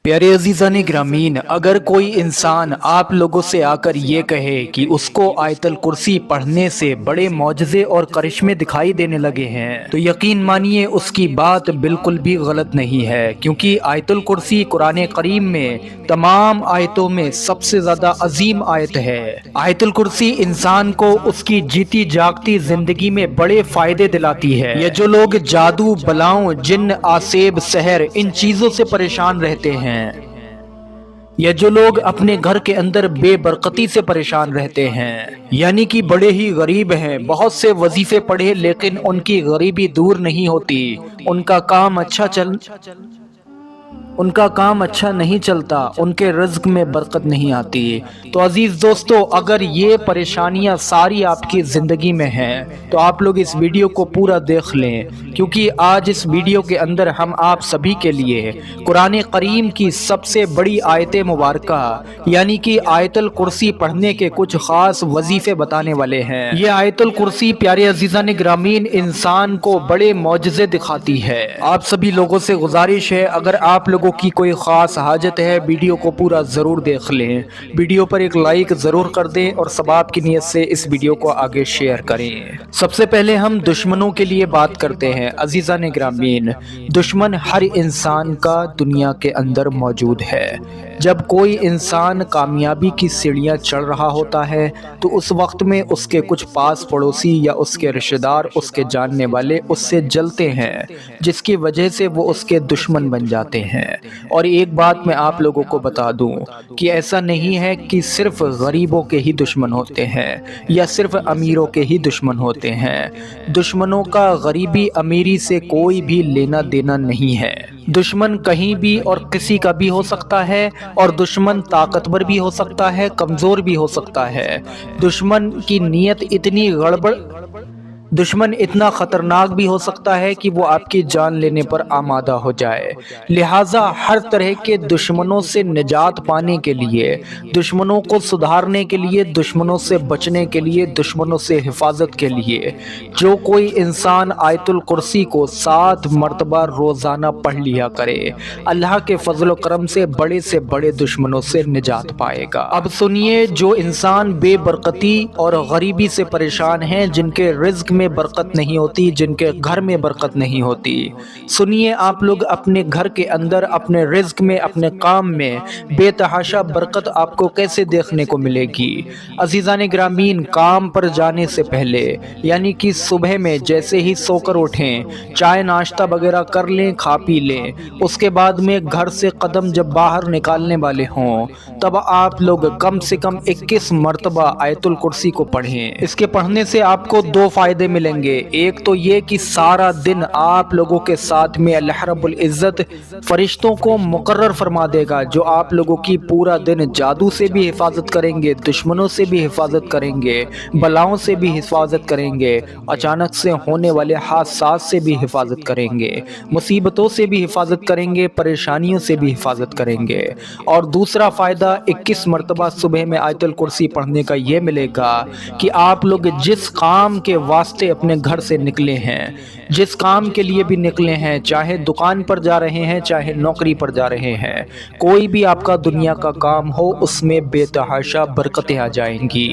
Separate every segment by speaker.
Speaker 1: پیارے عزیزان گرامین، اگر کوئی انسان آپ لوگوں سے آ کر یہ کہے کہ اس کو آیت الکرسی پڑھنے سے بڑے معجزے اور کرشمے دکھائی دینے لگے ہیں تو یقین مانیے اس کی بات بالکل بھی غلط نہیں ہے، کیونکہ آیت الکرسی قرآن کریم میں تمام آیتوں میں سب سے زیادہ عظیم آیت ہے۔ آیت الکرسی انسان کو اس کی جیتی جاگتی زندگی میں بڑے فائدے دلاتی ہے۔ یہ جو لوگ جادو، بلاؤں، جن، آسیب، سحر ان چیزوں سے پریشان رہتے ہیں، یا جو لوگ اپنے گھر کے اندر بے برکتی سے پریشان رہتے ہیں، یعنی کہ بڑے ہی غریب ہیں، بہت سے وظیفے پڑھے لیکن ان کی غریبی دور نہیں ہوتی، ان کا کام اچھا نہیں چلتا، ان کے رزق میں برکت نہیں آتی، تو عزیز دوستو، اگر یہ پریشانیاں ساری آپ کی زندگی میں ہیں تو آپ لوگ اس ویڈیو کو پورا دیکھ لیں، کیونکہ آج اس ویڈیو کے اندر ہم آپ سبھی کے لیے قرآن کریم کی سب سے بڑی آیت مبارکہ یعنی کہ آیت الکرسی پڑھنے کے کچھ خاص وظیفے بتانے والے ہیں۔ یہ آیت الکرسی پیارے عزیزان گرامین انسان کو بڑے معجزے دکھاتی ہے۔ آپ سبھی لوگوں سے گزارش ہے، اگر آپ لوگوں کی کوئی خاص حاجت ہے، ویڈیو کو پورا ضرور دیکھ لیں، ویڈیو پر ایک لائک ضرور کر دیں اور ثواب کی نیت سے اس ویڈیو کو آگے شیئر کریں۔ سب سے پہلے ہم دشمنوں کے لیے بات کرتے ہیں۔ عزیزان گرامین، دشمن ہر انسان کا دنیا کے اندر موجود ہے۔ جب کوئی انسان کامیابی کی سیڑھیاں چڑھ رہا ہوتا ہے تو اس وقت میں اس کے کچھ پاس پڑوسی یا اس کے رشتہ دار، اس کے جاننے والے اس سے جلتے ہیں، جس کی وجہ سے وہ اس کے دشمن بن جاتے ہیں۔ اور ایک بات میں آپ لوگوں کو بتا دوں کہ ایسا نہیں ہے کہ صرف غریبوں کے ہی دشمن ہوتے ہیں یا صرف امیروں کے ہی دشمن ہوتے ہیں۔ دشمنوں کا غریبی امیری سے کوئی بھی لینا دینا نہیں ہے۔ دشمن کہیں بھی اور کسی کا بھی ہو سکتا ہے، اور دشمن طاقتور بھی ہو سکتا ہے، کمزور بھی ہو سکتا ہے۔ دشمن کی نیت دشمن اتنا خطرناک بھی ہو سکتا ہے کہ وہ آپ کی جان لینے پر آمادہ ہو جائے۔ لہٰذا ہر طرح کے دشمنوں سے نجات پانے کے لیے، دشمنوں کو سدھارنے کے لیے، دشمنوں سے بچنے کے لیے، دشمنوں سے حفاظت کے لیے جو کوئی انسان آیت الکرسی کو 7 مرتبہ روزانہ پڑھ لیا کرے، اللہ کے فضل و کرم سے بڑے دشمنوں سے نجات پائے گا۔ اب سنیے، جو انسان بے برکتی اور غریبی سے پریشان ہیں، جن کے رزق میں برکت نہیں ہوتی، جن کے گھر میں برکت نہیں ہوتی، سنیے، آپ لوگ اپنے گھر کے اندر، اپنے رزق میں، اپنے کام میں بے تحاشا برکت آپ کو کیسے دیکھنے کو ملے گی۔ عزیزان گرامین، کام پر جانے سے پہلے یعنی کہ صبح میں جیسے ہی سو کر اٹھیں، چائے ناشتہ وغیرہ کر لیں، کھا پی لیں، اس کے بعد میں گھر سے قدم جب باہر نکالنے والے ہوں تب آپ لوگ کم سے کم 21 مرتبہ آیت الکرسی کو پڑھیں۔ اس کے پڑھنے سے آپ کو 2 فائدے ملیں گے۔ ایک تو یہ کہ سارا دن آپ لوگوں کے ساتھ میں اللہ رب العزت فرشتوں کو مقرر فرما دے گا، جو آپ لوگوں کی پورا دن جادو سے بھی حفاظت کریں گے، دشمنوں سے بھی حفاظت کریں گے، بلاؤں سے بھی حفاظت کریں گے، اچانک سے ہونے والے حادثات سے بھی حفاظت کریں گے، مصیبتوں سے بھی حفاظت کریں گے، پریشانیوں سے بھی حفاظت کریں گے۔ اور دوسرا فائدہ 21 مرتبہ صبح میں آیت الکرسی پڑھنے کا یہ ملے گا کہ آپ لوگ جس کام کے واسطے اپنے گھر سے نکلے ہیں، جس کام کے لیے بھی نکلے ہیں، چاہے دکان پر جا رہے ہیں، چاہے نوکری پر جا رہے ہیں، کوئی بھی آپ کا دنیا کا کام ہو، اس میں بے تحاشا برکتیں آ جائیں گی۔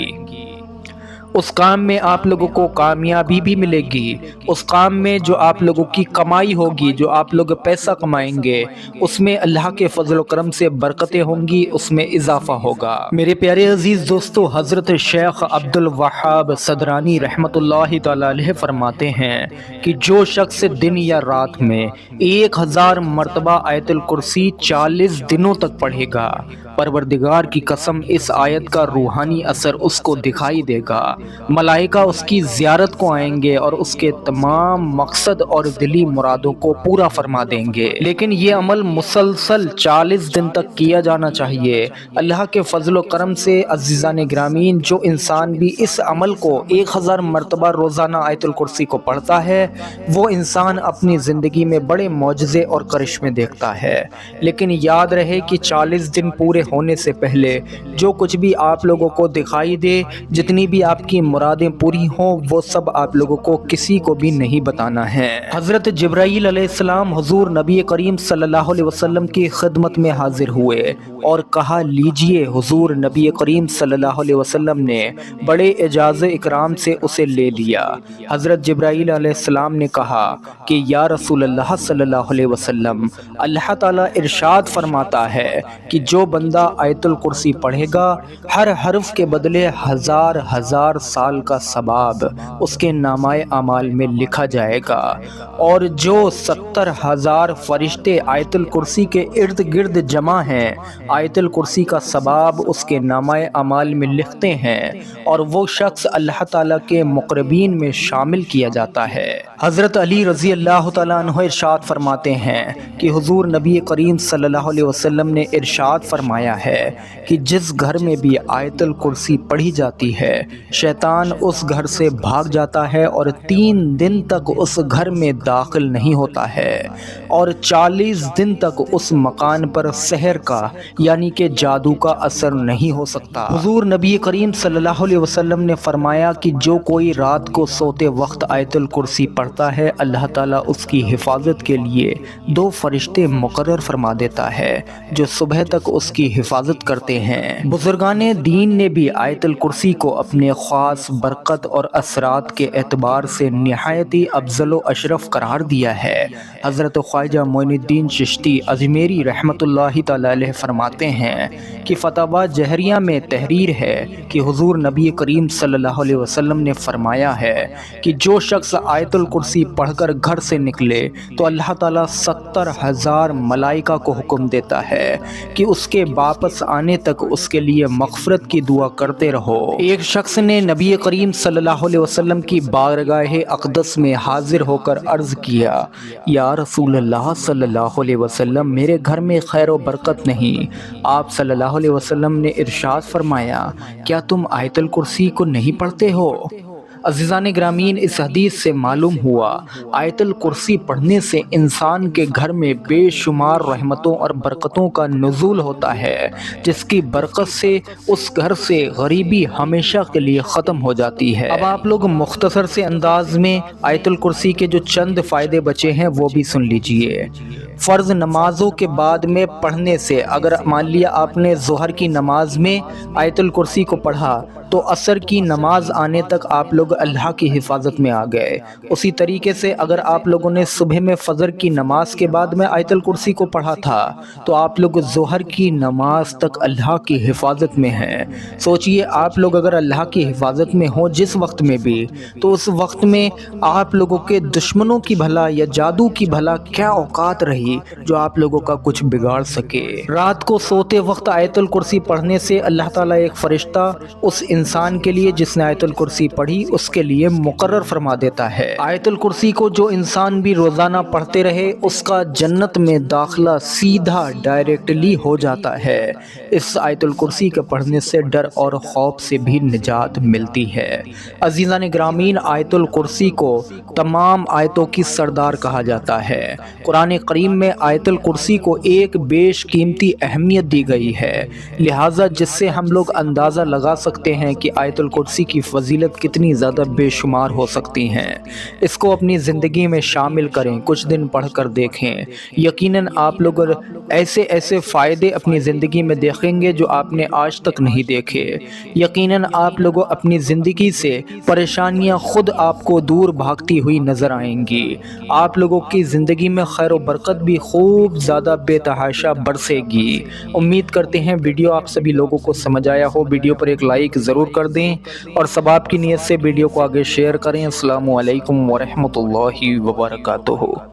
Speaker 1: اس کام میں آپ لوگوں کو کامیابی بھی ملے گی، اس کام میں جو آپ لوگوں کی کمائی ہوگی، جو آپ لوگ پیسہ کمائیں گے، اس میں اللہ کے فضل و کرم سے برکتیں ہوں گی، اس میں اضافہ ہوگا۔ میرے پیارے عزیز دوستو، حضرت شیخ عبد الوہاب صدرانی رحمت اللہ تعالی علیہ فرماتے ہیں کہ جو شخص دن یا رات میں 1000 مرتبہ آیت الکرسی 40 دنوں تک پڑھے گا، پروردگار کی قسم اس آیت کا روحانی اثر اس کو دکھائی دے گا، ملائکہ اس کی زیارت کو آئیں گے اور اس کے تمام مقصد اور دلی مرادوں کو پورا فرما دیں گے۔ لیکن یہ عمل مسلسل 40 دن تک کیا جانا چاہیے۔ اللہ کے فضل و کرم سے عزیزان گرامین، جو انسان بھی اس عمل کو 1000 مرتبہ روزانہ آیت الکرسی کو پڑھتا ہے، وہ انسان اپنی زندگی میں بڑے معجزے اور کرشمے دیکھتا ہے۔ لیکن یاد رہے کہ 40 دن پورے ہونے سے پہلے جو کچھ بھی آپ لوگوں کو دکھائی دے، جتنی بھی آپ کی مرادیں پوری ہوں وہ سب آپ لوگوں کو کسی کو بھی نہیں بتانا ہے۔ حضرت جبرائیل علیہ السلام حضور نبی کریم صلی اللہ علیہ وسلم کی خدمت میں حاضر ہوئے اور کہا لیجئے۔ حضور نبی کریم صلی اللہ علیہ وسلم نے بڑے اعزاز اکرام سے اسے لے لیا۔ حضرت جبرائیل علیہ السلام نے کہا کہ یا رسول اللہ صلی اللہ علیہ وسلم، اللہ تعالیٰ ارشاد فرماتا ہے کہ جو بندہ آیت الکرسی پڑھے گا ہر حرف کے بدلے 1000 سال کا ثواب اس کے نامہ اعمال میں لکھا جائے گا، اور جو 70,000 فرشتے آیت الکرسی کے ارد گرد جمع ہیں آیت الکرسی کا ثواب اس کے نامہ اعمال میں لکھتے ہیں، اور وہ شخص اللہ تعالیٰ کے مقربین میں شامل کیا جاتا ہے۔ حضرت علی رضی اللہ تعالیٰ عنہ ارشاد فرماتے ہیں کہ حضور نبی کریم صلی اللہ علیہ وسلم نے ارشاد فرمایا ہے کہ جس گھر میں بھی آیت الکرسی پڑھی جاتی ہے شیطان اس گھر سے بھاگ جاتا ہے اور 3 دن تک اس گھر میں داخل نہیں ہوتا ہے، اور 40 دن تک اس مکان پر سحر کا یعنی کہ جادو کا اثر نہیں ہو سکتا۔ حضور نبی کریم صلی اللہ علیہ وسلم نے فرمایا کہ جو کوئی رات کو سوتے وقت آیت الکرسی پڑھتا ہے اللہ تعالیٰ اس کی حفاظت کے لیے 2 فرشتے مقرر فرما دیتا ہے جو صبح تک اس کی حفاظت کرتے ہیں۔ بزرگان دین نے بھی آیت الکرسی کو اپنے خاص برکت اور اثرات کے اعتبار سے نہایت ہی افضل و اشرف قرار دیا ہے۔ حضرت خواجہ معین الدین چشتی اجمیری رحمۃ اللہ تعالی علیہ فرماتے ہیں کہ فتاوی جہریہ میں تحریر ہے کہ حضور نبی کریم صلی اللہ علیہ وسلم نے فرمایا ہے کہ جو شخص آیت الکرسی پڑھ کر گھر سے نکلے تو اللہ تعالیٰ 70,000 ملائکہ کو حکم دیتا ہے کہ اس کے واپس آنے تک اس کے لیے مغفرت کی دعا کرتے رہو۔ ایک شخص نے نبی کریم صلی اللہ علیہ وسلم کی بارگاہ اقدس میں حاضر ہو کر عرض کیا یا رسول اللہ صلی اللہ علیہ وسلم، میرے گھر میں خیر و برکت نہیں۔ آپ صلی اللہ علیہ وسلم نے ارشاد فرمایا کیا تم آیت الکرسی کو نہیں پڑھتے ہو؟ عزیزان گرامین، اس حدیث سے معلوم ہوا آیت الکرسی پڑھنے سے انسان کے گھر میں بے شمار رحمتوں اور برکتوں کا نزول ہوتا ہے، جس کی برکت سے اس گھر سے غریبی ہمیشہ کے لیے ختم ہو جاتی ہے۔ اب آپ لوگ مختصر سے انداز میں آیت الکرسی کے جو چند فائدے بچے ہیں وہ بھی سن لیجئے۔ فرض نمازوں کے بعد میں پڑھنے سے، اگر مان لیا آپ نے ظہر کی نماز میں آیت الکرسی کو پڑھا تو عصر کی نماز آنے تک آپ لوگ اللہ کی حفاظت میں آ گئے۔ اسی طریقے سے اگر آپ لوگوں نے صبح میں فجر کی نماز کے بعد میں آیت الکرسی کو پڑھا تھا تو آپ لوگ ظہر کی نماز تک اللہ کی حفاظت میں ہیں۔ سوچئے آپ لوگ اگر اللہ کی حفاظت میں ہوں جس وقت میں بھی، تو اس وقت میں آپ لوگوں کے دشمنوں کی بھلا یا جادو کی بھلا کیا اوقات رہی جو آپ لوگوں کا کچھ بگاڑ سکے۔ رات کو سوتے وقت آیت الکرسی پڑھنے سے اللہ تعالیٰ ایک فرشتہ اس انسان کے لیے جس نے آیت الکرسی پڑھی اس کے لیے مقرر فرما دیتا ہے۔ آیت الکرسی کو جو انسان بھی روزانہ پڑھتے رہے اس کا جنت میں داخلہ سیدھا ڈائریکٹلی ہو جاتا ہے۔ اس آیت الکرسی کے پڑھنے سے ڈر اور خوف سے بھی نجات ملتی ہے۔ عزیزان گرامین، آیت الکرسی کو تمام آیتوں کی سردار کہا جاتا ہے۔ قرآن کریم میں آیت الکرسی کو ایک بیش قیمتی اہمیت دی گئی ہے، لہٰذا جس سے ہم لوگ اندازہ لگا سکتے ہیں کہ آیت الکرسی کی فضیلت کتنی زیادہ بے شمار ہو سکتی ہیں۔ اس کو اپنی زندگی میں شامل کریں، کچھ دن پڑھ کر دیکھیں، یقیناً آپ لوگ ایسے فائدے اپنی زندگی میں دیکھیں گے جو آپ نے آج تک نہیں دیکھے۔ یقیناً آپ لوگ اپنی زندگی سے پریشانیاں خود آپ کو دور بھاگتی ہوئی نظر آئیں گی۔ آپ لوگوں کی زندگی میں خیر و برکت بھی خوب زیادہ بے تحاشا برسے گی۔ امید کرتے ہیں ویڈیو آپ سبھی لوگوں کو سمجھ آیا ہو۔ ویڈیو پر ایک لائک ضرور کر دیں اور ثواب کی نیت سے ویڈیو کو آگے شیئر کریں۔ السلام علیکم ورحمۃ اللہ وبرکاتہ۔